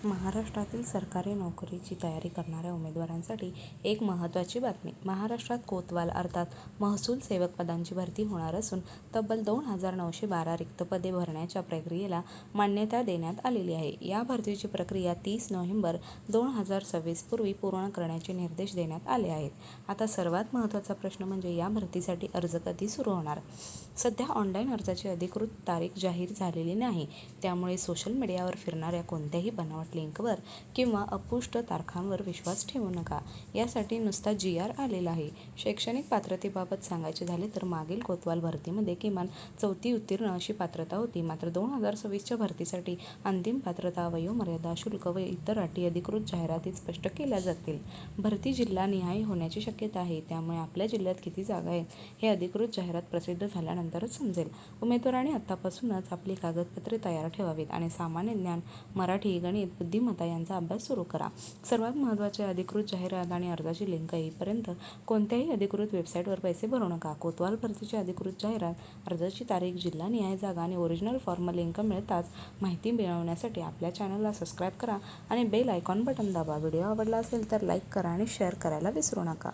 महाराष्ट्रातील सरकारी नोकरीची तयारी करणाऱ्या उमेदवारांसाठी एक महत्त्वाची बातमी. महाराष्ट्रात कोतवाल अर्थात महसूल सेवक पदांची भरती होणार असून तब्बल 2,912 रिक्त पदे भरण्याच्या प्रक्रियेला मान्यता देण्यात आलेली आहे. या भरतीची प्रक्रिया 30 नोव्हेंबर 2026 पूर्वी पूर्ण करण्याचे निर्देश देण्यात आले आहेत. आता सर्वात महत्त्वाचा प्रश्न म्हणजे या भरतीसाठी अर्ज कधी सुरू होणार? सध्या ऑनलाईन अर्जाची अधिकृत तारीख जाहीर झालेली नाही. त्यामुळे सोशल मीडियावर फिरणाऱ्या कोणत्याही बनावट लिंकवर किंवा अपुष्ट तारखांवर विश्वास ठेवू नका. यासाठी नुसता GR आलेला आहे. शैक्षणिक पात्रतेबाबत सांगायचे झाले तर मागील कोतवाल भरतीमध्ये किमान 4थी उत्तीर्ण अशी पात्रता होती. मात्र 2026च्या भरतीसाठी अंतिम पात्रता, वयोमर्यादा, शुल्क व इतर अटी अधिकृत जाहिरातीत स्पष्ट केल्या जातील. भरती जिल्हानिहाय होण्याची शक्यता आहे. त्यामुळे आपल्या जिल्ह्यात किती जागा आहेत हे अधिकृत जाहिरात प्रसिद्ध झाल्यानंतरच समजेल. उमेदवारांनी आत्तापासूनच आपली कागदपत्रे तयार ठेवावीत आणि सामान्य ज्ञान, मराठी, गणित, बुद्धिमत्ता यांचा अभ्यास सुरू करा. सर्वात महत्त्वाचे, अधिकृत जाहिरात आणि अर्जाची लिंक येईपर्यंत कोणत्याही अधिकृत वेबसाईटवर पैसे भरू नका. कोतवाल भरतीची अधिकृत जाहिरात, अर्जाची तारीख, जिल्हानिहाय जागा आणि ओरिजिनल फॉर्म लिंक मिळताच माहिती मिळवण्यासाठी आपल्या चॅनलला सबस्क्राईब करा आणि बेल आयकॉन बटन दाबा. व्हिडिओ आवडला असेल तर लाईक करा आणि शेअर करायला विसरू नका.